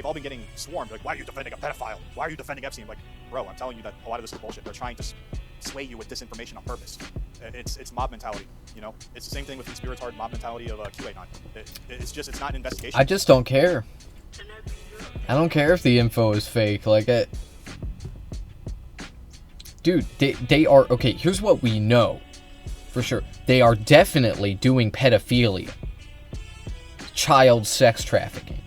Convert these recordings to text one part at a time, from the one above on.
they've all been getting swarmed. Like, why are you defending a pedophile? Why are you defending Epstein? Like, bro, I'm telling you that a lot of this is bullshit. They're trying to sway you with disinformation on purpose. It's mob mentality, you know? It's the same thing with the conspiratorial mob mentality of QAnon. It's not an investigation. I just don't care. I don't care if the info is fake. Like, dude, they are... Okay, here's what we know. For sure. They are definitely doing pedophilia. Child sex trafficking.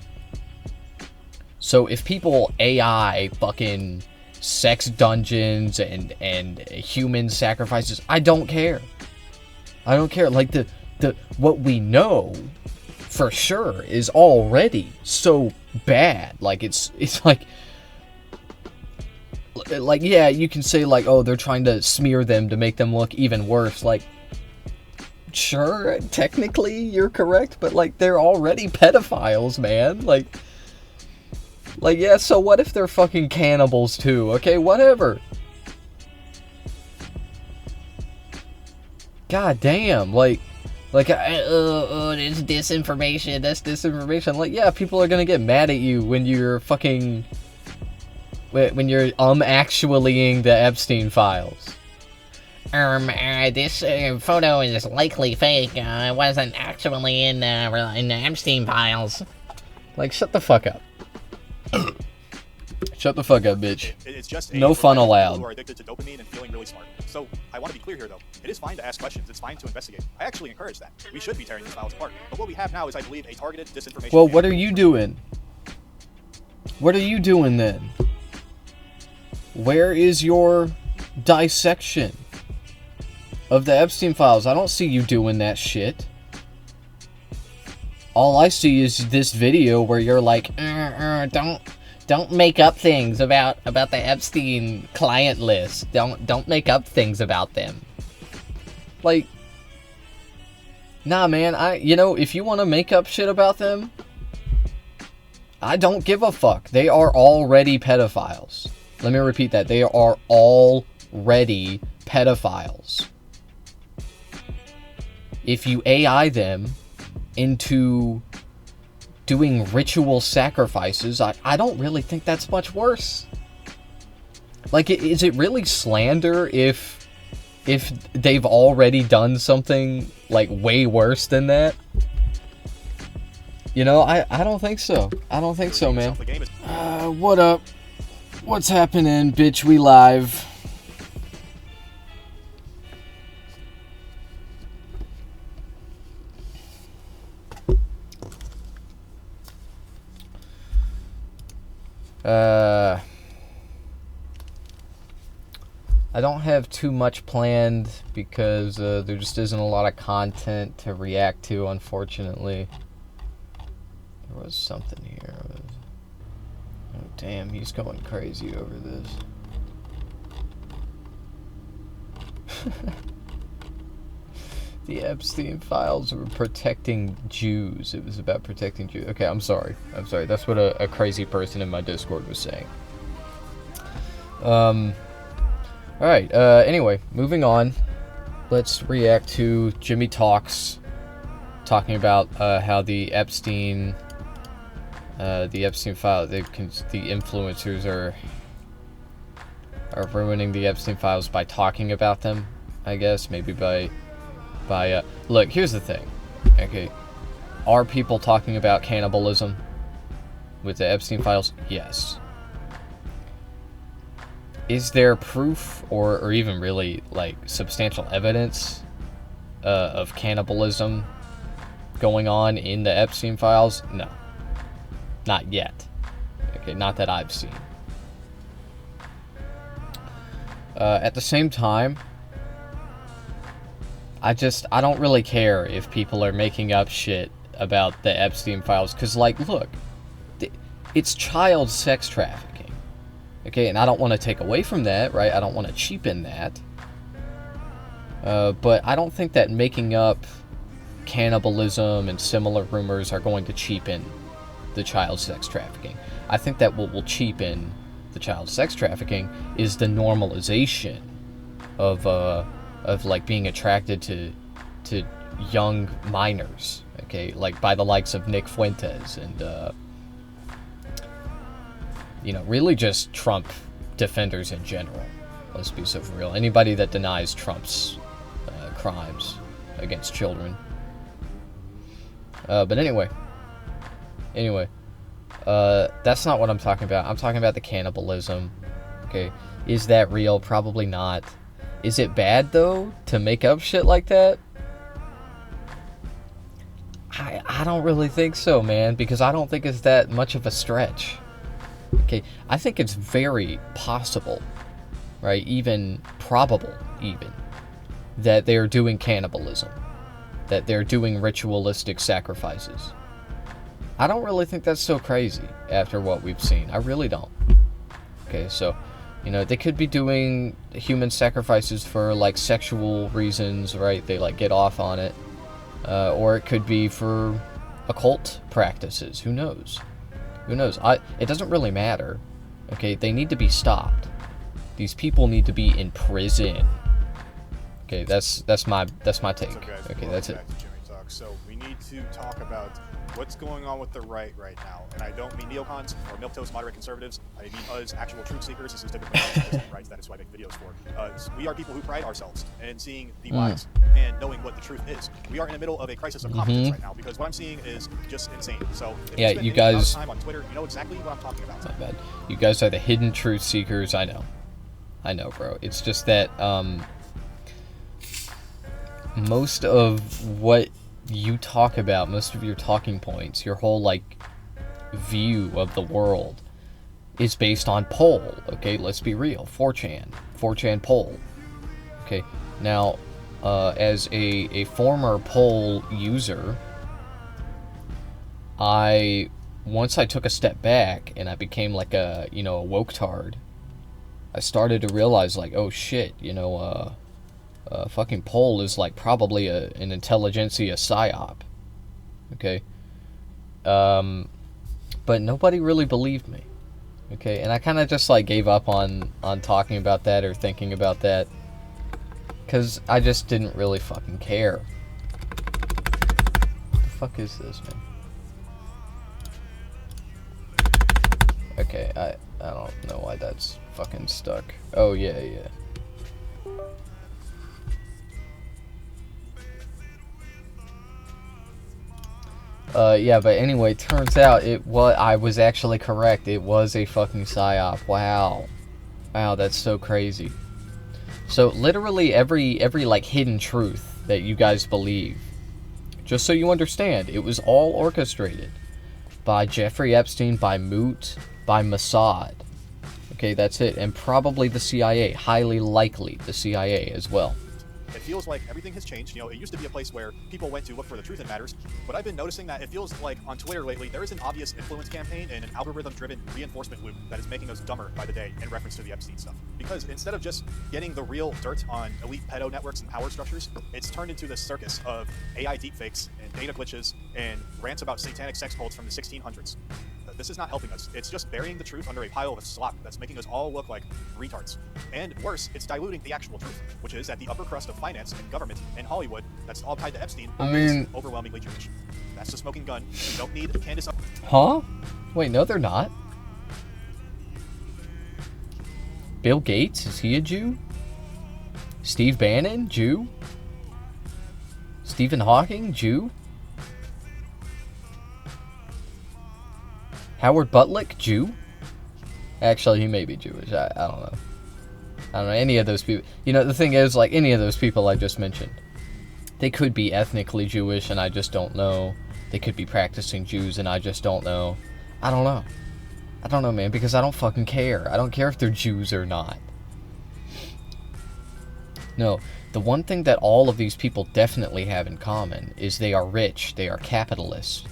So if people AI fucking sex dungeons and human sacrifices, I don't care. I don't care. Like, the what we know for sure is already so bad. Like, it's like, yeah, you can say, like, oh, they're trying to smear them to make them look even worse. Like, sure, technically you're correct, but, like, they're already pedophiles, man. Like, yeah, so what if they're fucking cannibals too? Okay, whatever. God damn, like, it's disinformation, that's disinformation. Like, yeah, people are gonna get mad at you when you're fucking... when you're actuallying the Epstein files. This photo is likely fake. It wasn't actually in the Epstein files. Like, shut the fuck up. Shut the fuck up, bitch. It's just no fun allowed. Who are addicted to dopamine and feeling really smart. So I want to be clear here, though. It is fine to ask questions. It's fine to investigate. I actually encourage that. We should be tearing these files apart. But what we have now is, I believe, a targeted disinformation. Well, what are you doing? What are you doing then? Where is your dissection of the Epstein files? I don't see you doing that shit. All I see is this video where you're like, don't make up things about the Epstein client list. Don't make up things about them. Like, nah, man. If you want to make up shit about them, I don't give a fuck. They are already pedophiles. Let me repeat that. They are already pedophiles. If you AI them into doing ritual sacrifices, I don't really think that's much worse. Like, is it really slander if they've already done something, like, way worse than that? I don't think so. I don't think so, man. What up? What's happening, bitch? We live. I don't have too much planned because there just isn't a lot of content to react to, unfortunately. There was something here. Oh, damn, he's going crazy over this. The Epstein files were protecting Jews. It was about protecting Jews. Okay, I'm sorry. That's what a crazy person in my Discord was saying. Alright, anyway, moving on. Let's react to Jimmy Talks talking about how the Epstein file, the influencers are ruining the Epstein files by talking about them, I guess. Maybe by look, here's the thing. Okay, are people talking about cannibalism with the Epstein files? Yes. Is there proof or even really, like, substantial evidence of cannibalism going on in the Epstein files? No. Not yet. Okay, not that I've seen. At the same time, I don't really care if people are making up shit about the Epstein files, because, like, look, it's child sex trafficking. Okay, and I don't want to take away from that, right? I don't want to cheapen that. But I don't think that making up cannibalism and similar rumors are going to cheapen the child sex trafficking. I think that what will cheapen the child sex trafficking is the normalization of like being attracted to young minors, okay, like by the likes of Nick Fuentes and really just Trump defenders in general. Let's be so for real. Anybody that denies Trump's crimes against children. But anyway, that's not what I'm talking about. I'm talking about the cannibalism. Okay, is that real? Probably not. Is it bad though to make up shit like that? I don't really think so, man, because I don't think it's that much of a stretch. Okay, I think it's very possible, right? Even probable, even, that they're doing cannibalism, that they're doing ritualistic sacrifices. I don't really think that's so crazy after what we've seen. I really don't. Okay, so, they could be doing human sacrifices for, like, sexual reasons, right? They, like, get off on it. Or it could be for occult practices. Who knows? It doesn't really matter. Okay, they need to be stopped. These people need to be in prison. Okay, that's my take. So guys, Okay, that's it. back to Jimmy Talk. So we need to talk about what's going on with the right now. And I don't mean neocons or milquetoast moderate conservatives. I mean us actual truth seekers. This is different from right? That is what I make videos for. We are people who pride ourselves in seeing the lies and knowing what the truth is. We are in the middle of a crisis of competence right now because what I'm seeing is just insane. So if you spend you any amount of guys. time on Twitter, you know exactly what I'm talking about. Not bad. You guys are the hidden truth seekers. I know, bro. It's just that most of what you talk about, most of your talking points, your whole like view of the world is based on poll. Okay, let's be real. 4chan poll. Okay, now as a former poll user, once I took a step back and I became like a woke-tard, I started to realize like, oh shit, fucking poll is like probably an intelligentsia psyop. Okay. But nobody really believed me. Okay, and I kind of just like gave up on talking about that or thinking about that, because I just didn't really fucking care. What the fuck is this, man? Okay, I don't know why that's fucking stuck. Oh yeah. Yeah, but anyway, turns out I was actually correct. It was a fucking psyop. Wow, that's so crazy. So literally every like hidden truth that you guys believe, just so you understand, it was all orchestrated by Jeffrey Epstein, by Moot, by Mossad. Okay, that's it, and probably the CIA. Highly likely the CIA as well. It feels like everything has changed. It used to be a place where people went to look for the truth in matters, but I've been noticing that it feels like on Twitter lately, there is an obvious influence campaign and an algorithm-driven reinforcement loop that is making us dumber by the day in reference to the Epstein stuff. Because instead of just getting the real dirt on elite pedo networks and power structures, it's turned into this circus of AI deepfakes and data glitches and rants about satanic sex cults from the 1600s. This is not helping us. It's just burying the truth under a pile of slop that's making us all look like retards. And worse, it's diluting the actual truth, which is that the upper crust of finance and government and Hollywood that's all tied to Epstein is overwhelmingly Jewish. That's the smoking gun. You don't need Candace. Huh? Wait, no, they're not. Bill Gates, is he a Jew? Steve Bannon, Jew? Stephen Hawking, Jew? Howard Butlick, Jew? Actually, he may be Jewish. I don't know. I don't know. Any of those people. The thing is, like, any of those people I just mentioned, they could be ethnically Jewish and I just don't know. They could be practicing Jews and I just don't know. I don't know. I don't know, man, because I don't fucking care. I don't care if they're Jews or not. No, the one thing that all of these people definitely have in common is they are rich. They are capitalists.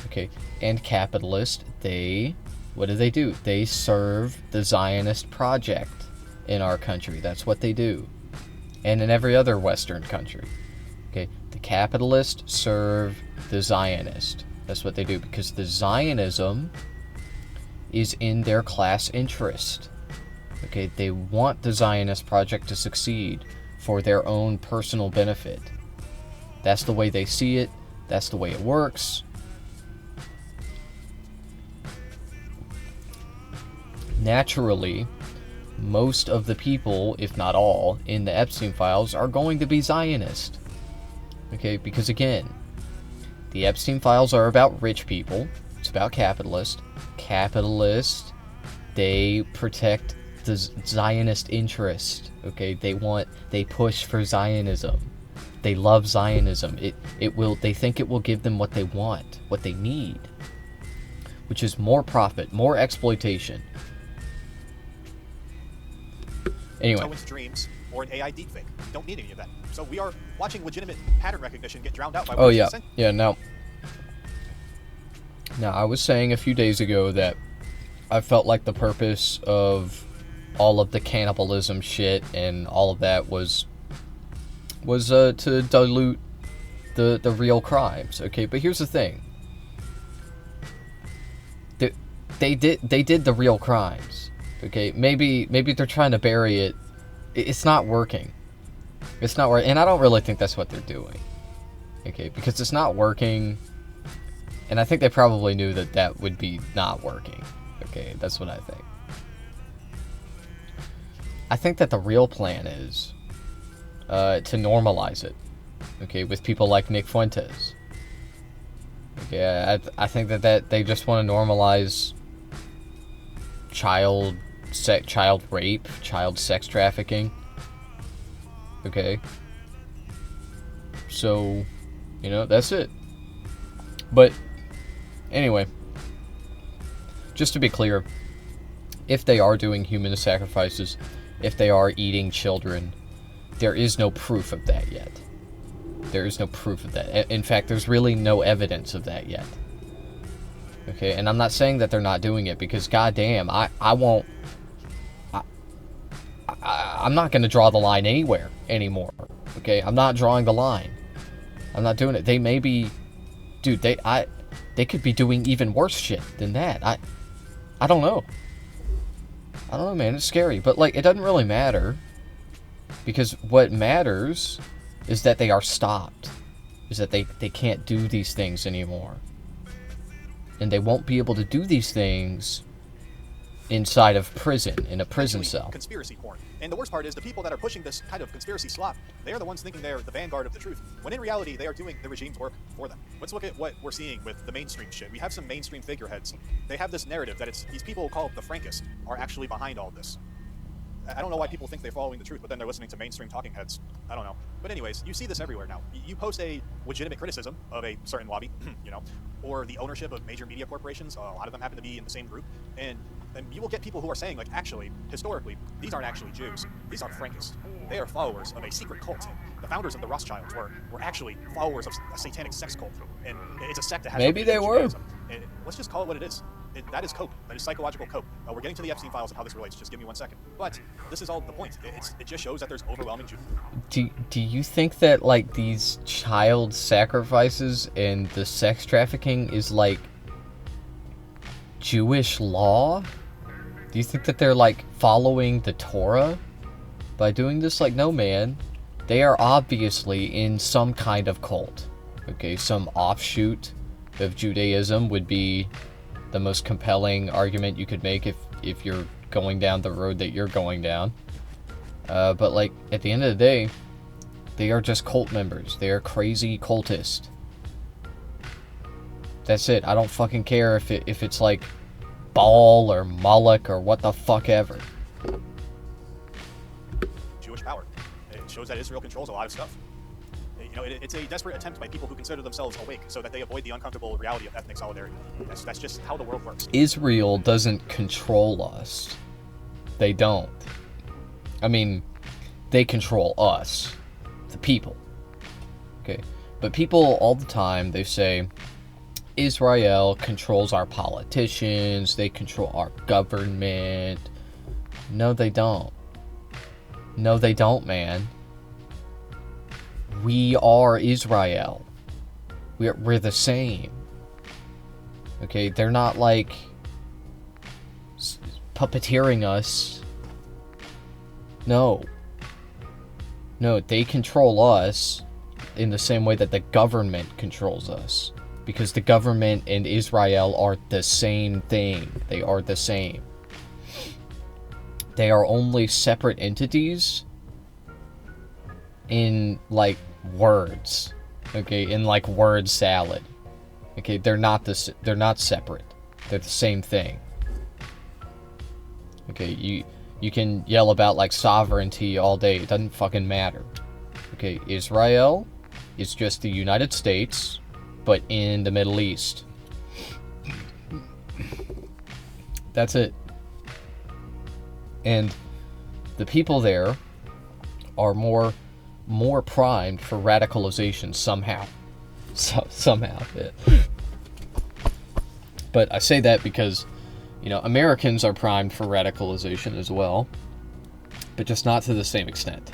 Okay, and capitalists, what do? They serve the Zionist project in our country. That's what they do. And in every other Western country. Okay, the capitalists serve the Zionist. That's what they do, because the Zionism is in their class interest. Okay, they want the Zionist project to succeed for their own personal benefit. That's the way they see it. That's the way it works. naturally, most of the people, if not all, in the Epstein files are going to be Zionist. Okay, because again, the Epstein files are about rich people. It's about capitalists. Capitalists, they protect the Zionist interest. Okay, they push for Zionism. They love Zionism. They think it will give them what they want, what they need, which is more profit, more exploitation. Anyway. Into dreams or an AI deepfake. Don't need any of that. So we are watching legitimate pattern recognition get drowned out by. Oh yeah, yeah. Now, I was saying a few days ago that I felt like the purpose of all of the cannibalism shit and all of that was to dilute the real crimes. Okay, but here's the thing. They did the real crimes. Okay, maybe they're trying to bury it. It's not working. It's not working, and I don't really think that's what they're doing. Okay, because it's not working, and I think they probably knew that would be not working. Okay, that's what I think. I think that the real plan is to normalize it. Okay, with people like Nick Fuentes. Okay, I think that they just want to normalize child rape, child sex trafficking. Okay. So, that's it. But anyway, just to be clear, if they are doing human sacrifices, if they are eating children, there is no proof of that yet. There is no proof of that. In fact, there's really no evidence of that yet. Okay, and I'm not saying that they're not doing it, because goddamn, I'm not going to draw the line anywhere anymore. Okay, I'm not drawing the line. I'm not doing it. They may be, dude. They could be doing even worse shit than that. I don't know. I don't know, man. It's scary, but it doesn't really matter, because what matters is that they are stopped. Is that they can't do these things anymore, and they won't be able to do these things inside of prison, in a prison cell. Conspiracy porn. And the worst part is the people that are pushing this kind of conspiracy slop, they are the ones thinking they're the vanguard of the truth, when in reality they are doing the regime's work for them. Let's look at what we're seeing with the mainstream shit. We have some mainstream figureheads. They have this narrative that it's these people called the Frankists are actually behind all this. I don't know why people think they're following the truth, but then they're listening to mainstream talking heads. I don't know. But anyways, you see this everywhere now. You post a legitimate criticism of a certain lobby, or the ownership of major media corporations. A lot of them happen to be in the same group. And you will get people who are saying, actually, historically, these aren't actually Jews. These are Frankists. They are followers of a secret cult. The founders of the Rothschilds were actually followers of a satanic sex cult. And it's a sect that has... Maybe they were. And let's just call it what it is. That is cope. That is psychological cope. We're getting to the Epstein files and how this relates. Just give me 1 second. But this is all the point. It just shows that there's overwhelming Jews. Do you think that these child sacrifices and the sex trafficking is Jewish law? Do you think that they're following the Torah by doing this? No, man. They are obviously in some kind of cult. Okay, some offshoot of Judaism would be the most compelling argument you could make if you're going down the road that you're going down. But at the end of the day, they are just cult members. They are crazy cultists. That's it. I don't fucking care if it's Baal or Moloch or what the fuck ever. Jewish power. It shows that Israel controls a lot of stuff. It's a desperate attempt by people who consider themselves awake so that they avoid the uncomfortable reality of ethnic solidarity. That's just how the world works. Israel doesn't control us. They don't. I mean, they control us, the people. Okay, but people all the time, they say, Israel controls our politicians, they control our government. No, they don't. No, they don't, man. We are Israel. We're the same. Okay, they're not puppeteering us. No, they control us in the same way that the government controls us. Because the government and Israel are the same thing. They are the same. they are only separate entities in, like, words. Okay, in, like, word salad. Okay, they're not separate. They're the same thing. Okay, you can yell about, like, sovereignty all day. It doesn't fucking matter. Okay, Israel is just the United States, but in the Middle East. That's it. And the people there are more primed for radicalization somehow. Somehow. Yeah. But I say that because, you know, Americans are primed for radicalization as well, but just not to the same extent.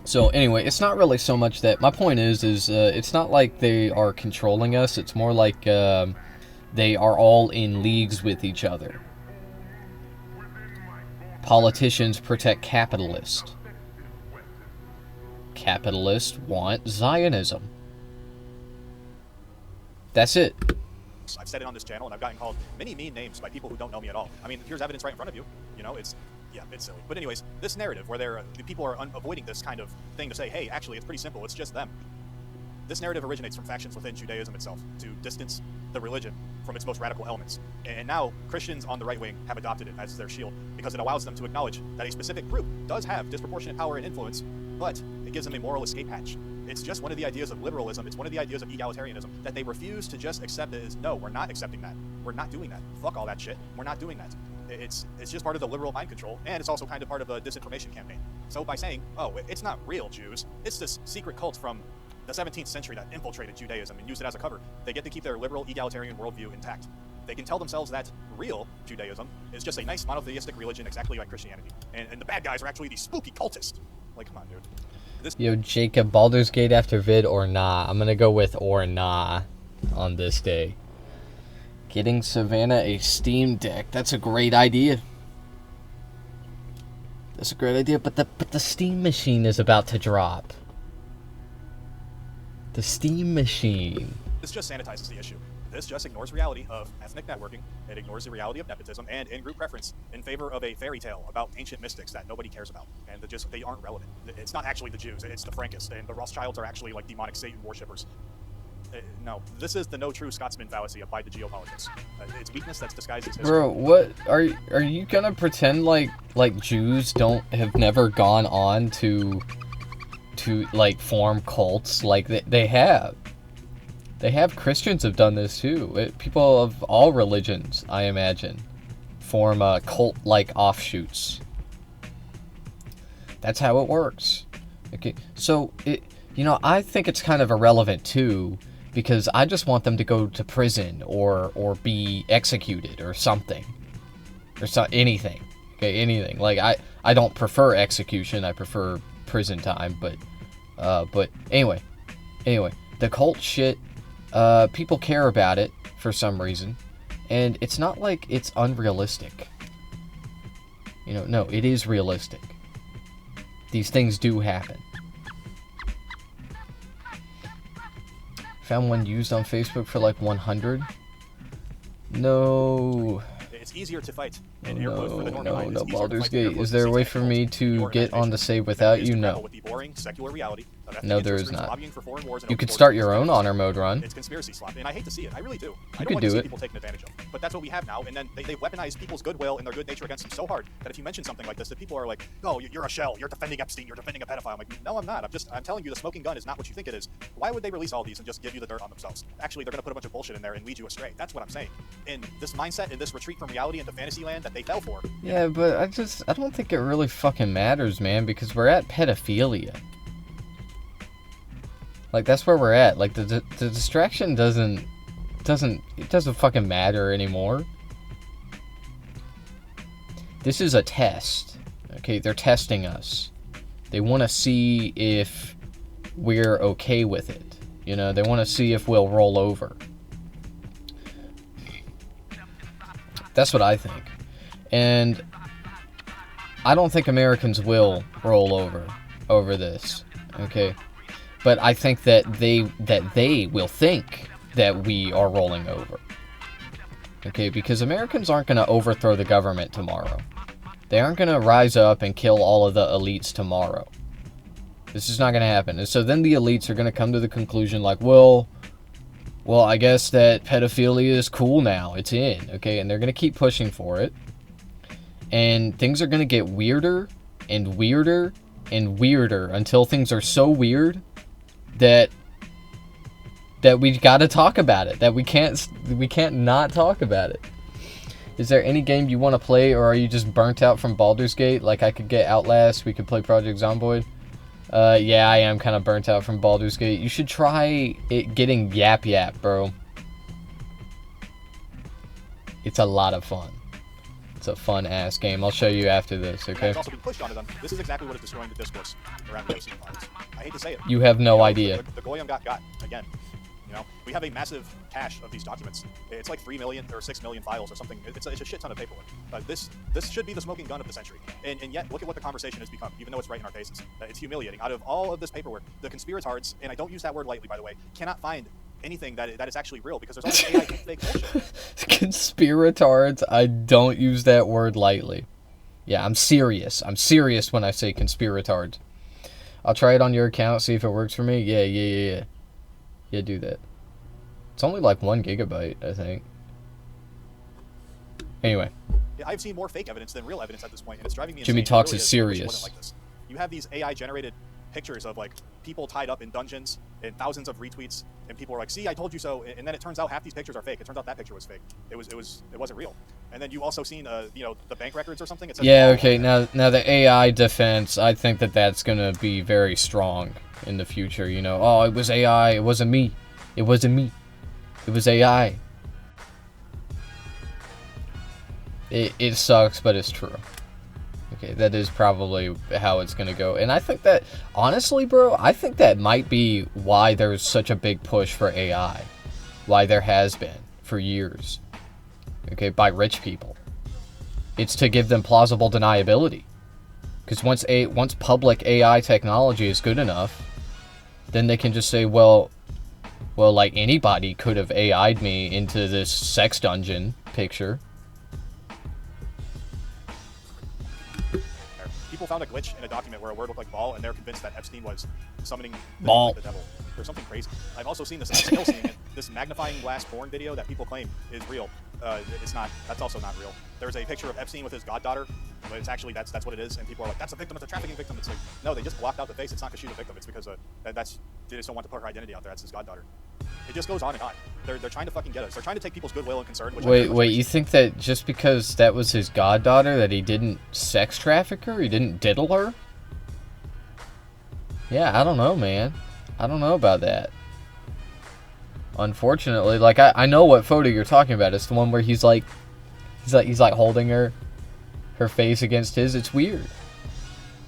So anyway, it's not really so much that, my point is it's not like they are controlling us. It's more like they are all in leagues with each other. Politicians protect capitalists. Capitalists want Zionism. That's it. I've said it on this channel, and I've gotten called many mean names by people who don't know me at all. I mean, here's evidence right in front of you. You know, it's silly. But anyways, this narrative where people are avoiding this kind of thing to say, hey, actually, it's pretty simple. It's just them. This narrative originates from factions within Judaism itself to distance the religion from its most radical elements. And now Christians on the right wing have adopted it as their shield because it allows them to acknowledge that a specific group does have disproportionate power and influence, but it gives them a moral escape hatch. It's just one of the ideas of liberalism. It's one of the ideas of egalitarianism that they refuse to just accept it as, no, we're not accepting that. We're not doing that. Fuck all that shit. We're not doing that. It's just part of the liberal mind control, and it's also kind of part of a disinformation campaign. So by saying, oh, it's not real Jews, it's this secret cult from the 17th century that infiltrated Judaism and used it as a cover, they get to keep their liberal egalitarian worldview intact. They can tell themselves that real Judaism is just a nice monotheistic religion exactly like Christianity. And the bad guys are actually these spooky cultists. Like, come on, dude. Yo, Jacob, Baldur's Gate after vid or nah? I'm gonna go with or nah on this day. Getting Savannah a Steam Deck. That's a great idea. That's a great idea, but the Steam machine is about to drop. The Steam machine. This just sanitizes the issue. This just ignores reality of ethnic networking. It ignores the reality of nepotism and in-group preference in favor of a fairy tale about ancient mystics that nobody cares about. And they aren't relevant. It's not actually the Jews. It's the Frankists. And the Rothschilds are actually like demonic Satan worshippers. No, this is the no true Scotsman fallacy applied to geopolitics. It's weakness that's disguised as history. Bro, what are you gonna pretend like Jews have never gone on to like form cults? Like they have. They have. Christians have done this too. People of all religions, I imagine, form cult-like offshoots. That's how it works. Okay, so I think it's kind of irrelevant too, because I just want them to go to prison or be executed or something, or anything. Okay, anything. Like I don't prefer execution. I prefer prison time. But anyway, the cult shit. People care about it for some reason, and it's not like it's unrealistic. No, it is realistic. These things do happen. Found one used on Facebook for like 100. No. It's easier to fight in air quotes for the normal mind. No, Baldur's Gate. Is there a way for me to get on the save without you? No. No, there is not. You could start your own honor mode run. It's conspiracy slop, and I hate to see it. I really do. You could do it. People taken advantage of. But that's what we have now, and then they weaponize people's goodwill and their good nature against them so hard that if you mention something like this, that people are like, oh, you're a shell, you're defending Epstein, you're defending a pedophile. I'm like, no, I'm not. I'm telling you the smoking gun is not what you think it is. Why would they release all these and just give you the dirt on themselves? Actually, they're going to put a bunch of bullshit in there and lead you astray. That's what I'm saying. In this mindset, in this retreat from reality into fantasy land that they fell for. Yeah, but I don't think it really fucking matters, man, because we're at pedophilia. Like, that's where we're at. Like, the distraction doesn't fucking matter anymore. This is a test. Okay, they're testing us. They want to see if we're okay with it. They want to see if we'll roll over. That's what I think. And I don't think Americans will roll over this. Okay? But I think that they will think that we are rolling over. Okay, because Americans aren't going to overthrow the government tomorrow. They aren't going to rise up and kill all of the elites tomorrow. This is not going to happen. And so then the elites are going to come to the conclusion like, well, I guess that pedophilia is cool now. It's in, okay? And they're going to keep pushing for it. And things are going to get weirder and weirder and weirder until things are so weird that we got to talk about it. That we can't not talk about it. Is there any game you want to play, or are you just burnt out from Baldur's Gate? Like, I could get Outlast, we could play Project Zomboid. Yeah, I am kind of burnt out from Baldur's Gate. You should try getting Yap Yap, bro. It's a lot of fun. It's a fun-ass game. I'll show you after this, okay? It's also being pushed onto them. This is exactly what is destroying the discourse around the Epstein files. I hate to say it. You have no idea. The Goyim got again. You know, we have a massive cache of these documents. It's like 3 million or 6 million files or something. It's a shit ton of paperwork. This should be the smoking gun of the century. And yet, look at what the conversation has become, even though it's right in our faces. It's humiliating. Out of all of this paperwork, the conspiratards, and I don't use that word lightly, by the way, cannot find anything that is actually real because there's all this AI fake bullshit. Conspiratards, I don't use that word lightly. Yeah, I'm serious. I'm serious when I say conspiratards. I'll try it on your account, see if it works for me. Yeah. Yeah, do that. It's only like 1 gigabyte, I think. Anyway. Yeah, I've seen more fake evidence than real evidence at this point, and it's driving me insane. Jimmy Talks really is serious. like this. You have these AI-generated pictures of like people tied up in dungeons and thousands of retweets, and people are like, "See, I told you so." And then it turns out half these pictures are fake. It turns out that picture was fake. It wasn't real. And then you also seen the bank records or something. It says yeah. Okay. Now the AI defense, I think that's gonna be very strong in the future. You know, oh, it was AI. It wasn't me. It wasn't me. It was AI. It sucks, but it's true. Okay, that is probably how it's gonna go. And I think that, honestly, bro, I think that might be why there's such a big push for AI. Why there has been for years. Okay, by rich people. It's to give them plausible deniability. Because once public AI technology is good enough, then they can just say, well, like anybody could have AI'd me into this sex dungeon picture. People found a glitch in a document where a word looked like ball, and they're convinced that Epstein was summoning ball. The devil. There's something crazy. I've also seen this. I'm still seeing it. This magnifying glass porn video that people claim is real. It's not. That's also not real. There's a picture of Epstein with his goddaughter, but it's actually that's what it is. And people are like, "That's a victim. It's a trafficking victim." It's like, no, they just blocked out the face. It's not because she's a victim. It's because they just don't want to put her identity out there. That's his goddaughter. It just goes on and on. They're trying to fucking get us. They're trying to take people's goodwill and concern. Which wait, you think that just because that was his goddaughter that he didn't sex traffic her? He didn't diddle her? Yeah, I don't know, man. I don't know about that. Unfortunately, like I know what photo you're talking about. It's the one where he's like holding her face against his. It's weird.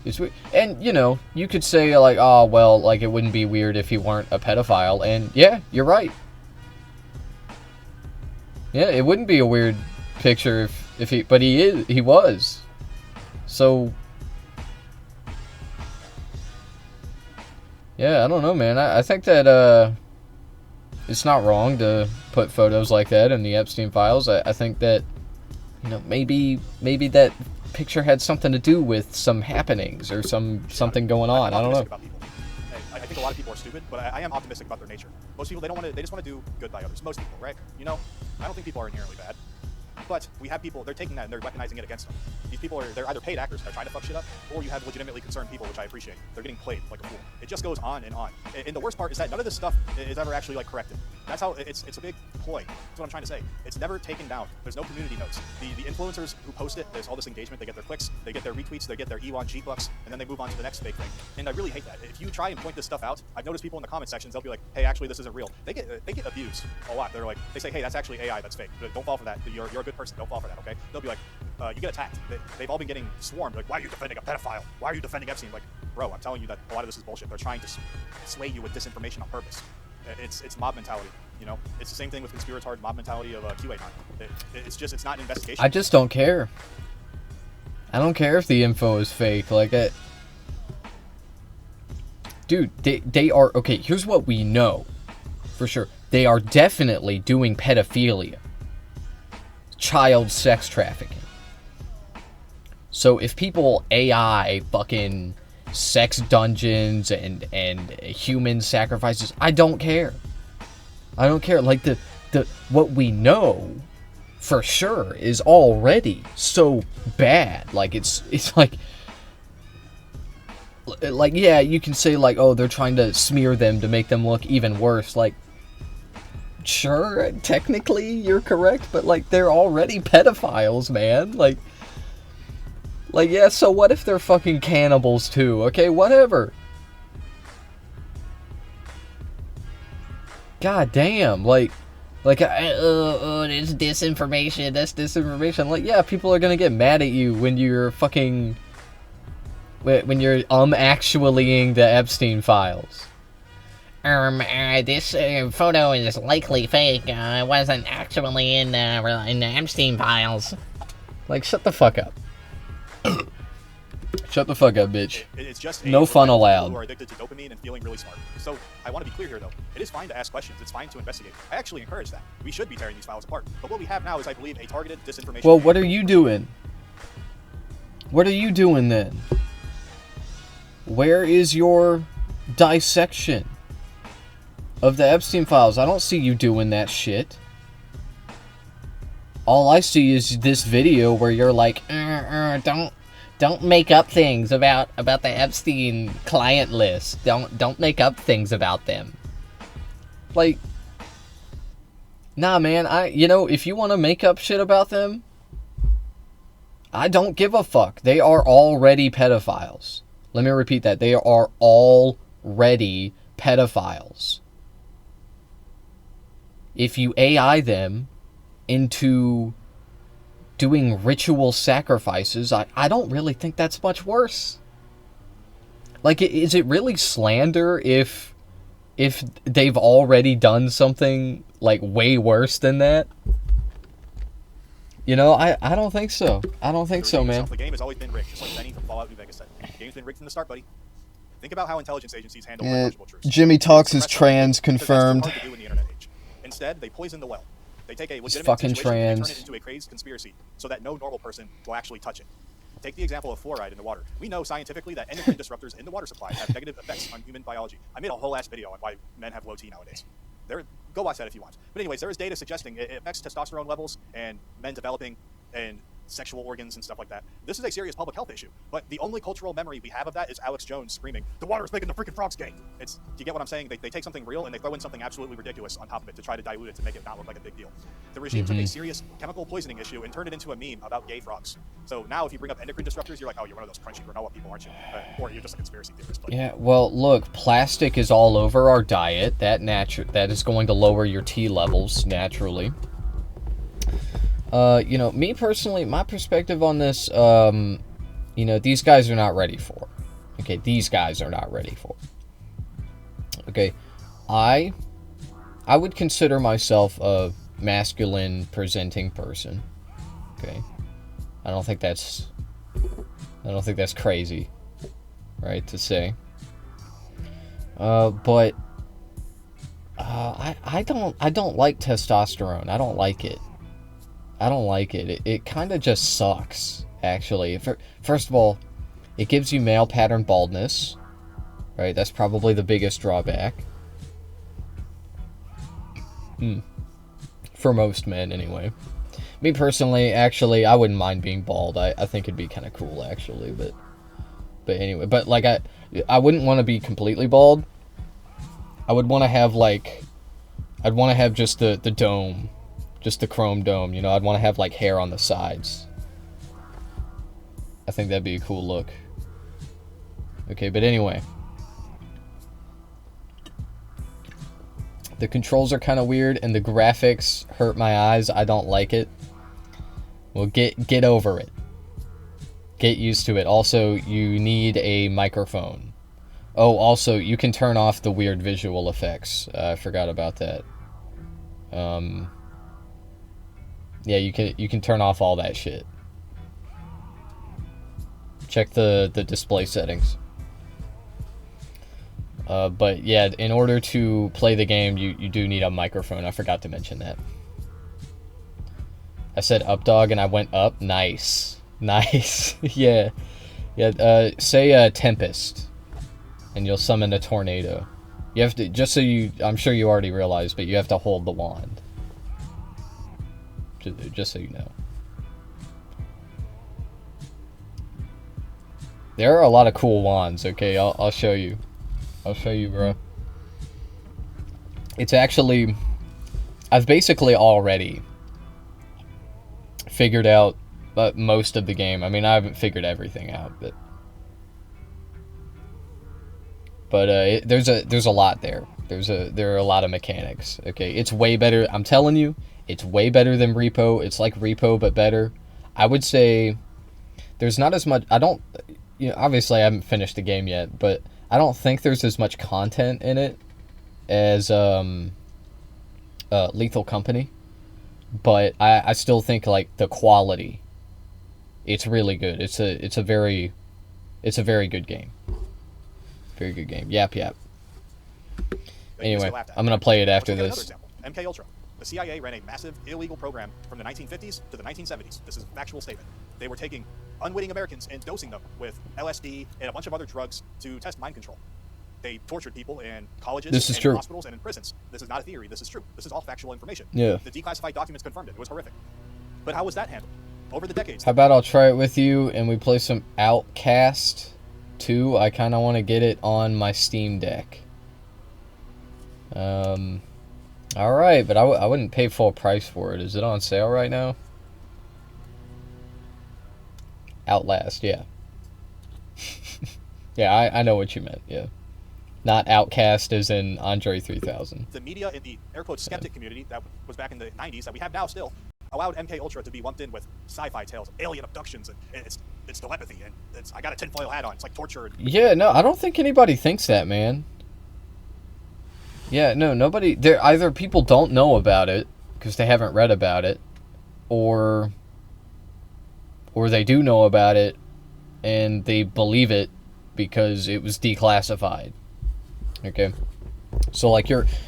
It's weird. And you know, you could say like, oh well, like it wouldn't be weird if he weren't a pedophile. And yeah, you're right. Yeah, it wouldn't be a weird picture if he, but he was. So yeah, I don't know, man. I think that it's not wrong to put photos like that in the Epstein files. I think that, you know, maybe that picture had something to do with some happenings or something going on. I don't know. I think a lot of people are stupid, but I am optimistic about their nature. Most people, they just want to do good by others. Most people, right? You know, I don't think people are inherently bad. But we have people, they're taking that and they're weaponizing it against them. These people they're either paid actors that are trying to fuck shit up, or you have legitimately concerned people, which I appreciate. They're getting played like a fool. It just goes on and on. And the worst part is that none of this stuff is ever actually like corrected. That's how it's a big ploy. That's what I'm trying to say. It's never taken down. There's no community notes. The influencers who post it, there's all this engagement. They get their clicks, they get their retweets, they get their Elon G bucks, and then they move on to the next fake thing. And I really hate that. If you try and point this stuff out, I've noticed people in the comment sections, they'll be like, hey, actually this isn't real. They get abused a lot. They're like, they say, hey, that's actually AI, that's fake. Don't fall for that. You're a good person. Don't fall for that, okay? They'll be like, you get attacked. They've all been getting swarmed. Like, why are you defending a pedophile? Why are you defending Epstein? Like, bro, I'm telling you that a lot of this is bullshit. They're trying to sway you with disinformation on purpose. It's mob mentality, you know? It's the same thing with conspiratard mob mentality of QAnon. It's not an investigation. I just don't care. I don't care if the info is fake. Like, dude, they are, okay, here's what we know for sure. They are definitely doing pedophilia, child sex trafficking. So if people AI fucking sex dungeons and human sacrifices, I don't care. I don't care. Like, the what we know for sure is already so bad. Like, it's like, yeah, you can say, like, oh, they're trying to smear them to make them look even worse. Like, sure, technically you're correct, but, like, they're already pedophiles, man. Like, yeah, so what if they're fucking cannibals too? Okay, whatever. God damn, like, It's disinformation. That's disinformation. Like, yeah, people are gonna get mad at you when you're fucking, when you're actuallying the Epstein files. This photo is likely fake. It wasn't actually in the Epstein files. Like, shut the fuck up. Shut the fuck up, bitch. It's just no fun allowed. Who are addicted to dopamine and feeling really smart. So I want to be clear here, though. It is fine to ask questions. It's fine to investigate. I actually encourage that. We should be tearing these files apart. But what we have now is, I believe, a targeted disinformation. Well, what are you doing? What are you doing then? Where is your dissection of the Epstein files? I don't see you doing that shit. All I see is this video where you're like, don't make up things about the Epstein client list. Don't make up things about them. Like, nah, man. If you want to make up shit about them, I don't give a fuck. They are already pedophiles. Let me repeat that. They are already pedophiles. If you AI them into doing ritual sacrifices, I don't really think that's much worse. Like, is it really slander if they've already done something, like, way worse than that? You know, I don't think so. I don't think so, man. The game has always been rigged, just like Benny from Fallout New Vegas said. The game's been rigged from the start, buddy. Think about how intelligence agencies handle unapproachable truths. Jimmy Talks is trans, confirmed. That's hard to do in the internet age. Instead, they poison the well. They take a legitimate fucking situation and trans. turn it into a crazed conspiracy so that no normal person will actually touch it. Take the example of fluoride in the water. We know scientifically that endocrine disruptors in the water supply have negative effects on human biology. I made a whole ass video on why men have low T nowadays. Go watch that if you want. But anyways, there is data suggesting it affects testosterone levels and men developing and sexual organs and stuff like that. This is a serious public health issue. But the only cultural memory we have of that is Alex Jones screaming, "The water's making the freaking frogs gay." Do you get what I'm saying? They take something real and they throw in something absolutely ridiculous on top of it to try to dilute it to make it not look like a big deal. The regime took a serious chemical poisoning issue and turned it into a meme about gay frogs. So now if you bring up endocrine disruptors, you're like, oh, you're one of those crunchy granola people, aren't you? Or you're just a conspiracy theorist. But yeah, well, look, plastic is all over our diet. That is going to lower your T levels naturally. Me personally, my perspective on this, these guys are not ready for. Okay, these guys are not ready for. Okay, I would consider myself a masculine presenting person. Okay, I don't think that's crazy, right, to say. But I don't like testosterone. I don't like it. It kind of just sucks, actually. First of all, it gives you male pattern baldness, right? That's probably the biggest drawback. For most men, anyway. Me personally, actually, I wouldn't mind being bald. I think it'd be kind of cool, actually, but anyway. But, like, I wouldn't want to be completely bald. I would want to have, like, I'd want to have just the dome. Just the chrome dome, I'd want to have, like, hair on the sides. I think that'd be a cool look. Okay, but anyway. The controls are kind of weird, and the graphics hurt my eyes. I don't like it. Well, get over it. Get used to it. Also, you need a microphone. Oh, also, you can turn off the weird visual effects. I forgot about that. Yeah, you can turn off all that shit. Check the display settings. But yeah, in order to play the game, you do need a microphone. I forgot to mention that. I said up dog and I went up. Nice. Nice. Yeah. Yeah, say Tempest. And you'll summon a tornado. You have to, just so you, I'm sure you already realized, but you have to hold the wand. Just so you know. There are a lot of cool wands, okay? I'll show you. I'll show you, bro. It's actually... I've basically already figured out most of the game. I mean, I haven't figured everything out, but... there's a lot there. There are a lot of mechanics, okay? It's way better. I'm telling you, it's way better than Repo. It's like Repo, but better. I would say there's not as much... I don't... You know, obviously I haven't finished the game yet, but I don't think there's as much content in it as Lethal Company. But I still think like the quality, it's really good. It's a very good game. Very good game. Yap yap. Anyway, I'm gonna play it after this. MK Ultra. The CIA ran a massive illegal program from the 1950s to the 1970s. This is a factual statement. They were taking unwitting Americans and dosing them with LSD and a bunch of other drugs to test mind control. They tortured people in colleges, in hospitals, and in prisons. This is not a theory. This is true. This is all factual information. Yeah. The declassified documents confirmed it. It was horrific. But how was that handled? Over the decades. How about I'll try it with you and we play some Outcast 2. I kind of want to get it on my Steam Deck. Alright, but I wouldn't pay full price for it. Is it on sale right now? Outlast, yeah. Yeah, I know what you meant, yeah. Not Outcast as in Andre 3000. The media in the air quotes skeptic community that was back in the 90s, that we have now still, allowed MK Ultra to be lumped in with sci-fi tales of alien abductions, and it's telepathy, and I got a tinfoil hat on. It's like torture. Yeah, no, I don't think anybody thinks that, man. Yeah, no, nobody... Either people don't know about it, because they haven't read about it, or they do know about it, and they believe it because it was declassified. Okay? So, like,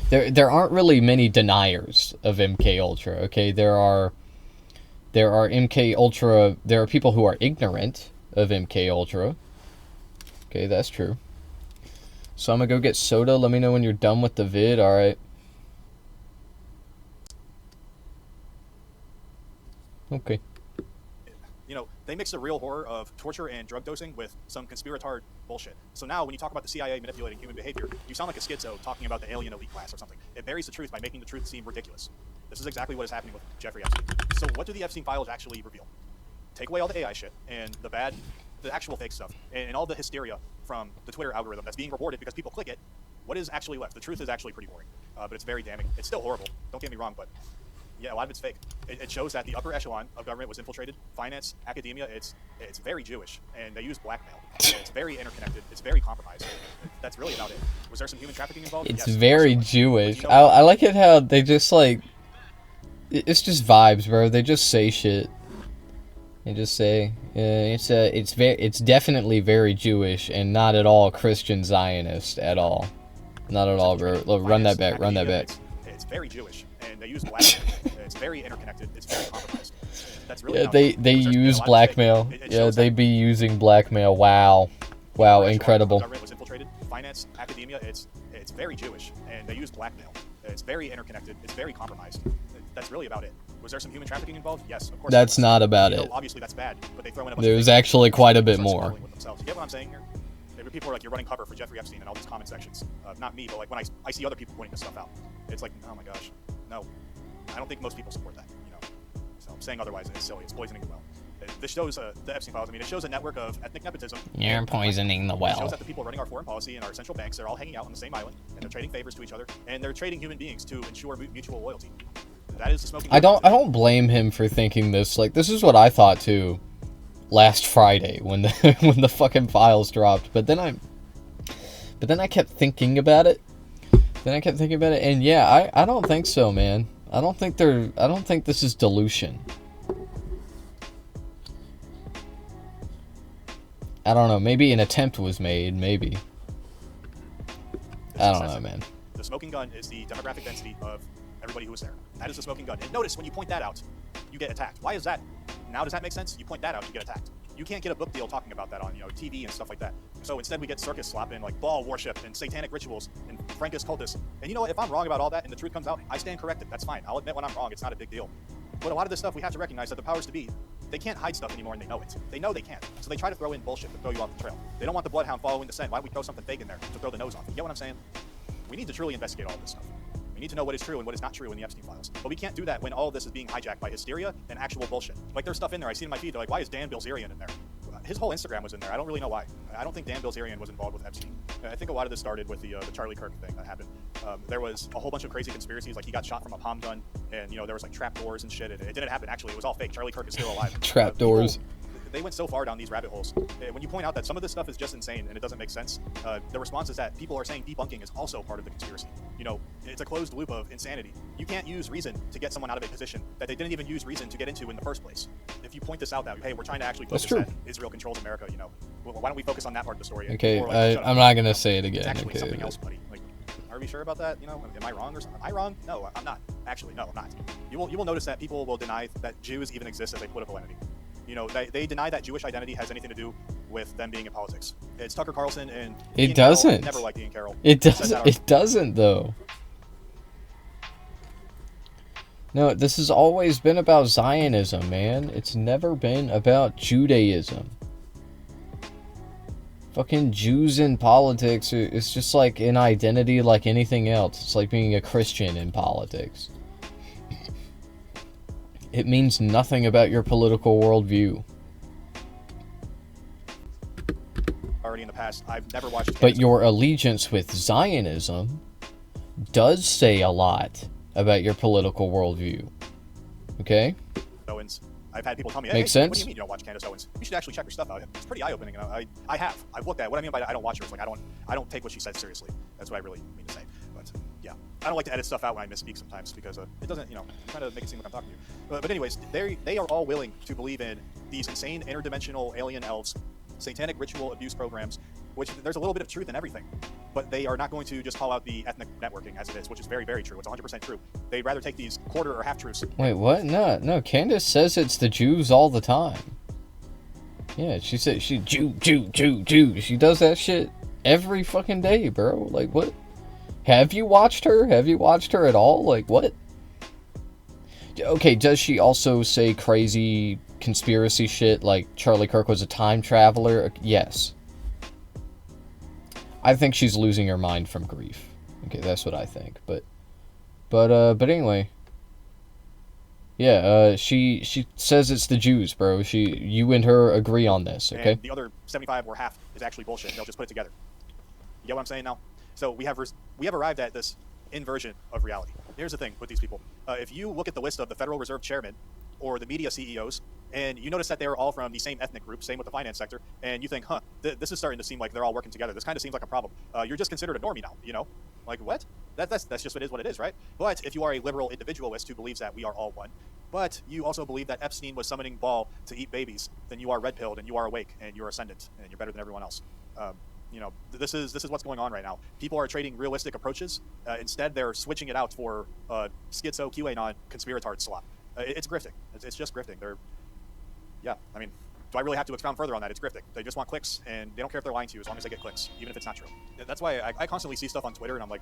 there aren't really many deniers of MK Ultra, okay? There are MK Ultra... There are people who are ignorant of MK Ultra. Okay, that's true. So I'm gonna go get soda. Let me know when you're done with the vid. Alright. Okay. You know, they mix the real horror of torture and drug dosing with some conspiratard bullshit. So now when you talk about the CIA manipulating human behavior, you sound like a schizo talking about the alien elite class or something. It buries the truth by making the truth seem ridiculous. This is exactly what is happening with Jeffrey Epstein. So what do the Epstein files actually reveal? Take away all the AI shit and the actual fake stuff, and all the hysteria from the Twitter algorithm that's being rewarded because people click it. What is actually left? The truth is actually pretty boring, but it's very damning. It's still horrible. Don't get me wrong, but yeah, a lot of it's fake. It shows that the upper echelon of government was infiltrated. Finance, academia, it's very Jewish, and they use blackmail. And it's very interconnected. It's very compromised. That's really about it. Was there some human trafficking involved? It's yes, very Jewish. You know, I like it how they just like... It's just vibes, bro. They just say shit. They just say it's definitely very Jewish and not at all Christian Zionist at all. Not at all, bro. Look, run that back. Run that back. It's very Jewish, and they use blackmail. It's very interconnected. It's very compromised. That's really they use blackmail. Yeah, they be using blackmail. Wow, incredible. Government was infiltrated. Finance, academia. It's very Jewish, and they use blackmail. It's very interconnected. It's very compromised. That's really about it. Was there some human trafficking involved? Yes, of course. That's not about it. Obviously, that's bad, but they throw in a bunch There was actually quite a bit more. You get what I'm saying here? People are like, you're running cover for Jeffrey Epstein in all these comment sections. Not me, but like when I see other people pointing this stuff out, it's like, oh my gosh, no. I don't think most people support that, you know. So I'm saying otherwise, it's silly. It's poisoning the well. This shows the Epstein files. I mean, it shows a network of ethnic nepotism. You're poisoning the well. It shows that the people running our foreign policy and our central banks, they're all hanging out on the same island, and they're trading favors to each other, and they're trading human beings to ensure mutual loyalty. That is the smoking. I don't blame him for thinking this. Like, this is what I thought too last Friday when the when the fucking files dropped. But then I kept thinking about it. And yeah, I don't think so, man. I don't think this is dilution. I don't know, maybe an attempt was made, maybe. I don't know, man. The smoking gun is the demographic density of everybody who was there. That is the smoking gun. And notice when you point that out, you get attacked. Why is that? Now does that make sense? You point that out, you get attacked. You can't get a book deal talking about that on TV and stuff like that. So instead we get circus slapping like ball worship and satanic rituals and Frankish cultists. And you know what? If I'm wrong about all that and the truth comes out, I stand corrected. That's fine. I'll admit when I'm wrong. It's not a big deal. But a lot of this stuff we have to recognize that the powers to be, they can't hide stuff anymore and they know it. They know they can't. So they try to throw in bullshit to throw you off the trail. They don't want the bloodhound following the scent. Why don't we throw something fake in there to throw the nose off? You get what I'm saying? We need to truly investigate all this stuff. We need to know what is true and what is not true in the Epstein files. But we can't do that when all of this is being hijacked by hysteria and actual bullshit. Like there's stuff in there. I see in my feed. They're like, why is Dan Bilzerian in there? His whole Instagram was in there. I don't really know why. I don't think Dan Bilzerian was involved with Epstein. I think a lot of this started with the Charlie Kirk thing that happened. There was a whole bunch of crazy conspiracies. Like he got shot from a palm gun, and there was like trap doors and shit. It didn't happen. Actually, it was all fake. Charlie Kirk is still alive. Trap doors. They went so far down these rabbit holes. When you point out that some of this stuff is just insane and it doesn't make sense, the response is that people are saying debunking is also part of the conspiracy. It's a closed loop of insanity. You can't use reason to get someone out of a position that they didn't even use reason to get into in the first place. If you point this out that, hey, we're trying to actually focus that Israel controls America, why don't we focus on that part of the story? Okay, like, I'm not going to say it again. It's actually okay. something else, buddy. Like, are we sure about that? Am I wrong or something? Am I wrong? No, I'm not. Actually, no, I'm not. You will notice that people will deny that Jews even exist as a political entity. They deny that Jewish identity has anything to do with them being in politics. It's Tucker Carlson and it Ian doesn't. Carroll. Never liked Ian Carroll. It doesn't. It doesn't though. No, this has always been about Zionism, man. It's never been about Judaism. Fucking Jews in politics, it's just like an identity like anything else. It's like being a Christian in politics. It means nothing about your political worldview. Already in the past, I've never watched. But your allegiance with Zionism does say a lot about your political worldview. Okay? Owens. I've had people tell me, Makes sense? What do you mean you don't watch Candace Owens? You should actually check her stuff out. It's pretty eye-opening. And I have. I've looked at it. What I mean by I don't watch her is like I don't take what she says seriously. That's what I really mean to say. But yeah, I don't like to edit stuff out when I misspeak sometimes because it doesn't, I'm trying to make it seem like I'm talking to you. But anyways, they are all willing to believe in these insane interdimensional alien elves, satanic ritual abuse programs, which there's a little bit of truth in everything. But they are not going to just call out the ethnic networking as it is, which is very, very true. It's 100% true. They'd rather take these quarter or half-truths. Wait, what? No. Candace says it's the Jews all the time. Yeah, she said Jew. She does that shit every fucking day, bro. Like, what? Have you watched her? Have you watched her at all? Like, what? Okay, does she also say crazy conspiracy shit like Charlie Kirk was a time traveler? Yes. I think she's losing her mind from grief. Okay, that's what I think. But anyway. Yeah, she says it's the Jews, bro. You and her agree on this, okay? And the other 75 or half is actually bullshit. They'll just put it together. You get what I'm saying now? So we have arrived at this inversion of reality. Here's the thing with these people. If you look at the list of the Federal Reserve chairman or the media CEOs, and you notice that they're all from the same ethnic group, same with the finance sector, and you think, this is starting to seem like they're all working together. This kind of seems like a problem. You're just considered a normie now, Like, what? That's just what it is, right? But if you are a liberal individualist who believes that we are all one, but you also believe that Epstein was summoning Baal to eat babies, then you are red-pilled, and you are awake, and you're ascendant, and you're better than everyone else. This is what's going on right now. People are trading realistic approaches. Instead, they're switching it out for schizo QAnon conspiratard slop. It's grifting. It's just grifting. Do I really have to expound further on that? It's grifting. They just want clicks, and they don't care if they're lying to you as long as they get clicks, even if it's not true. That's why I constantly see stuff on Twitter, and I'm like,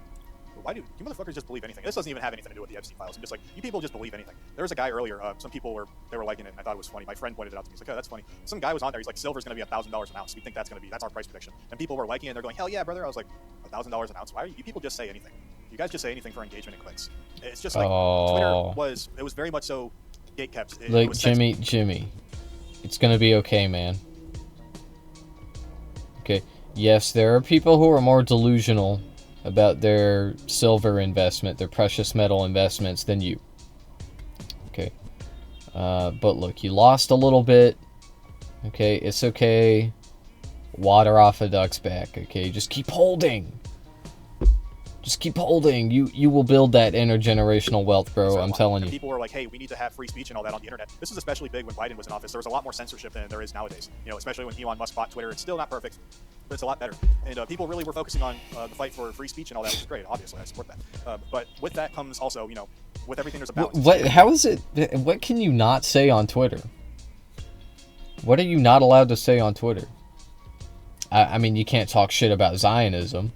why do you motherfuckers just believe anything? This doesn't even have anything to do with the Epstein files. I'm just like, you people just believe anything. There was a guy earlier, some people were liking it, and I thought it was funny. My friend pointed it out to me. He's like, oh, that's funny. Some guy was on there. He's like, silver's going to be $1,000 an ounce. We think that's our price prediction. And people were liking it, and they're going, hell yeah, brother. I was like, $1,000 an ounce? Why are you people just say anything? You guys just say anything for engagement and clicks. It's just like, Twitter was very much so gatekept. Like, Jimmy, it's going to be okay, man. Okay, yes, there are people who are more delusional about their silver investment, their precious metal investments than you. Okay. But look, you lost a little bit. Okay, it's okay. Water off a duck's back, okay? Just keep holding. Just keep holding. You will build that intergenerational wealth, bro. I'm telling you. People were like, hey, we need to have free speech and all that on the internet. This was especially big when Biden was in office. There was a lot more censorship than there is nowadays. You know, especially when Elon Musk bought Twitter. It's still not perfect, but it's a lot better. And people really were focusing on the fight for free speech and all that, which is great. Obviously, I support that. But with that comes also, you know, with everything there's a balance. What? How is it? What can you not say on Twitter? What are you not allowed to say on Twitter? I mean, you can't talk shit about Zionism,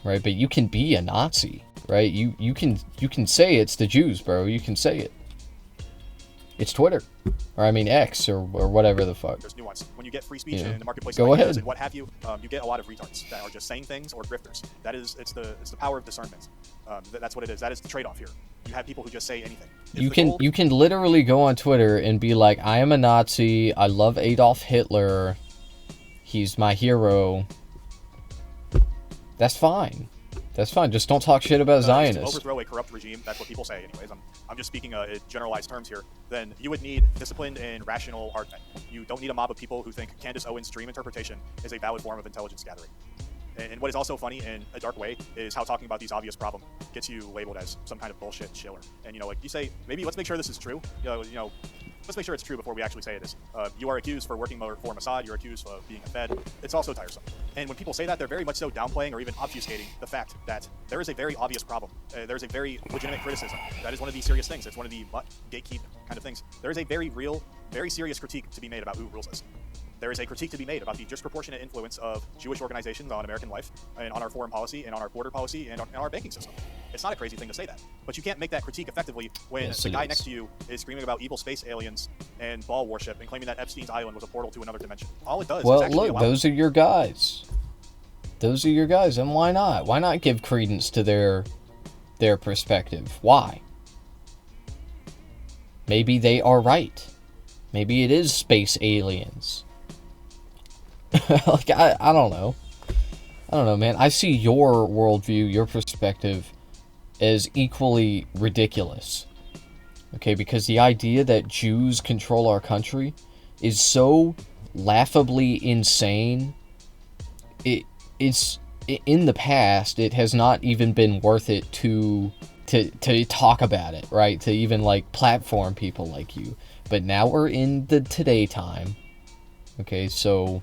right? But you can be a Nazi, right? You can say it's the Jews, bro. You can say it. It's Twitter, or I mean X, or whatever the fuck. There's nuance. When you get free speech in the marketplace, Go ahead. And what have you, you get a lot of retards that are just saying things or grifters. It's the power of discernment. That's what it is. That is the trade-off here. You have people who just say anything. You can literally go on Twitter and be like, I am a Nazi. I love Adolf Hitler. He's my hero. That's fine. That's fine. Just don't talk shit about Zionists. To overthrow a corrupt regime, that's what people say anyways. I'm just speaking in generalized terms here. Then you would need disciplined and rational hard men. You don't need a mob of people who think Candace Owens' dream interpretation is a valid form of intelligence gathering. And what is also funny in a dark way is how talking about these obvious problems gets you labeled as some kind of bullshit chiller. And, you know, like you say, maybe let's make sure this is true. You know, let's make sure it's true before we actually say it is. You are accused for working for Mossad. You're accused of being a Fed. It's also tiresome. And when people say that, they're very much so downplaying or even obfuscating the fact that there is a very obvious problem. There's a very legitimate criticism. That is one of the serious things. It's one of the gatekeep kind of things. There is a very real, very serious critique to be made about who rules us. There is a critique to be made about the disproportionate influence of Jewish organizations on American life and on our foreign policy and on our border policy and on our banking system. It's not a crazy thing to say that, but you can't make that critique effectively when the guy next to you is screaming about evil space aliens and ball worship and claiming that Epstein's island was a portal to another dimension. All it does is actually look, those are your guys. Those are your guys, and why not? Why not give credence to their perspective? Why? Maybe they are right. Maybe it is space aliens. Like, I don't know. I don't know, man. I see your worldview, your perspective, as equally ridiculous. Okay, because the idea that Jews control our country is so laughably insane. It's in the past, it has not even been worth it to talk about it, right? To even, like, platform people like you. But now we're in the today time. Okay, so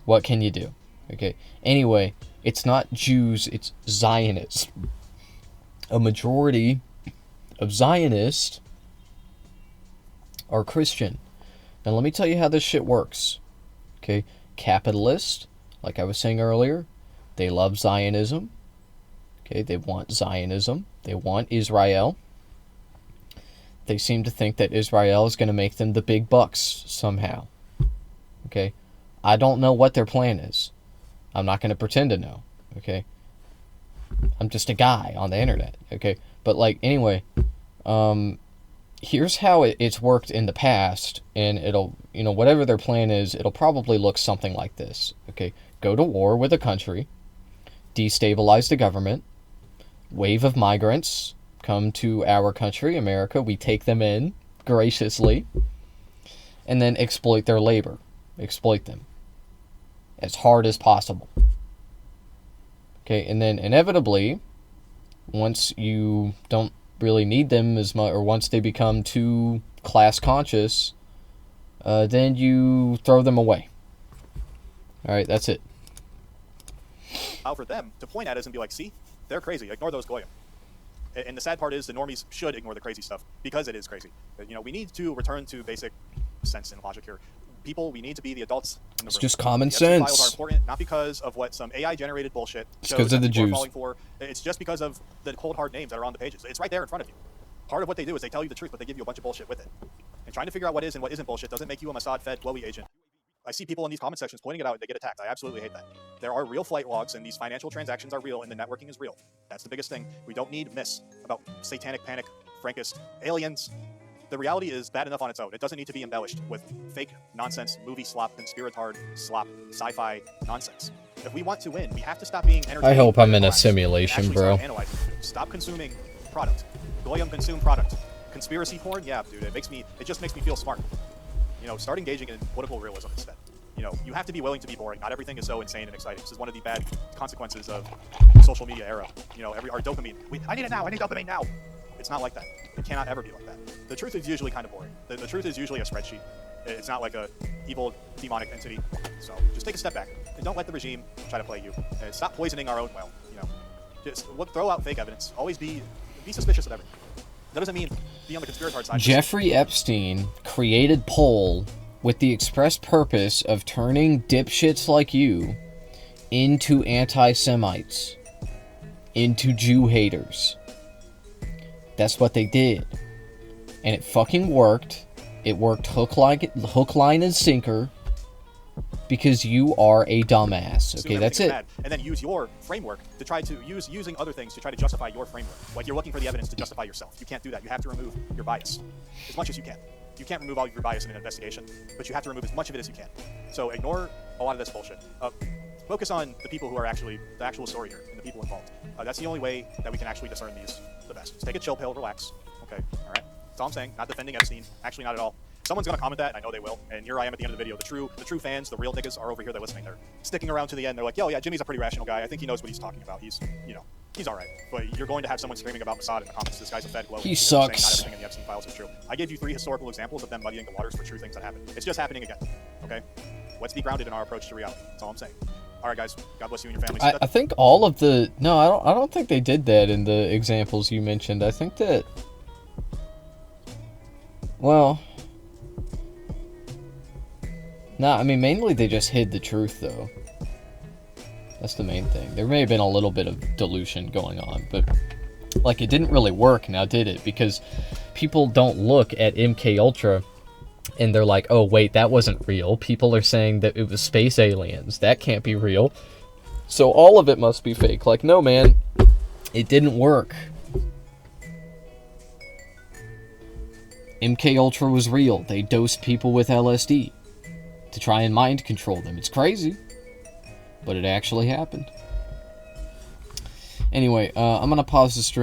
what can you do? Okay, anyway, it's not Jews, it's Zionists. A majority of Zionists are Christian. Now let me tell you how this shit works. Okay, capitalists, like I was saying earlier, they love Zionism. Okay, they want Zionism. They want Israel. They seem to think that Israel is going to make them the big bucks somehow. Okay, I don't know what their plan is. I'm not going to pretend to know. Okay, I'm just a guy on the internet. Okay, but like anyway, here's how it's worked in the past, and it'll, you know, whatever their plan is, it'll probably look something like this. Okay, go to war with a country, destabilize the government, wave of migrants come to our country, America, we take them in graciously, and then exploit their labor. Exploit them as hard as possible. Okay, and then inevitably, once you don't really need them as much, or once they become too class conscious, then you throw them away. Alright, that's it. For them to point at us and be like, see, they're crazy, ignore those goyim. And the sad part is the normies should ignore the crazy stuff because it is crazy. You know, we need to return to basic sense and logic here. People, we need to be the adults in the room. It's just common the Epstein files sense. are important, not because of what some AI-generated bullshit It's because of the Jews. falling for. It's just because of the cold, hard names that are on the pages. It's right there in front of you. Part of what they do is they tell you the truth, but they give you a bunch of bullshit with it. And trying to figure out what is and what isn't bullshit doesn't make you a Mossad-fed blowy agent. I see people in these comment sections pointing it out and they get attacked. I absolutely hate that. There are real flight logs and these financial transactions are real and the networking is real. That's the biggest thing. We don't need myths about satanic panic, Frankist, aliens. The reality is bad enough on its own. It doesn't need to be embellished with fake nonsense, movie slop, conspiratard slop, sci-fi nonsense. If we want to win, we have to stop being entertained. I hope I'm in a lies. simulation, bro. Stop consuming product. Goyim consume product. Conspiracy porn, yeah, dude. It just makes me feel smart. You know, start engaging in political realism instead. You know, you have to be willing to be boring. Not everything is so insane and exciting. This is one of the bad consequences of the social media era. You know, our dopamine. I need it now. I need dopamine now. It's not like that. It cannot ever be like that. The truth is usually kind of boring. The truth is usually a spreadsheet. It's not like a evil demonic entity. So just take a step back and don't let the regime try to play you. And stop poisoning our own well. You know, just throw out fake evidence. Always be suspicious of everything. That doesn't mean be on the conspiratorial side. Jeffrey Epstein created Poll with the express purpose of turning dipshits like you into anti-Semites, into Jew haters. That's what they did. And it fucking worked. It worked hook, line, and sinker, because you are a dumbass. Okay, that's it. And then use your framework to try to using other things to try to justify your framework. Like you're looking for the evidence to justify yourself. You can't do that. You have to remove your bias as much as you can. You can't remove all of your bias in an investigation, but you have to remove as much of it as you can. So ignore a lot of this bullshit. Focus on the people who are actually the actual story here and the people involved. That's the only way that we can actually discern these the best. Just take a chill pill, relax. Okay, all right. That's all I'm saying. Not defending Epstein. Actually, not at all. Someone's gonna comment that, and I know they will. And here I am at the end of the video. The true fans, the real niggas, are over here. They're listening. They're sticking around to the end. They're like, yo, yeah, Jimmy's a pretty rational guy. I think he knows what he's talking about. He's, you know, he's all right. But you're going to have someone screaming about Mossad in the comments. This guy's a Fed glow. He sucks. Saying not everything in the Epstein files is true. I gave you 3 historical examples of them muddying the waters for true things that happened. It's just happening again. Okay, let's be grounded in our approach to reality. That's all I'm saying. All right, guys. God bless you and your family. I think all of the I don't think they did that in the examples you mentioned. I think that, well, no, I mean, mainly they just hid the truth, though. That's the main thing. There may have been a little bit of dilution going on, but, like, it didn't really work, now did it? Because people don't look at MK Ultra and they're like, oh, wait, that wasn't real. People are saying that it was space aliens. That can't be real. So all of it must be fake. Like, no, man, it didn't work. MK Ultra was real. They dosed people with LSD to try and mind control them. It's crazy, but it actually happened. Anyway, I'm gonna pause the stream.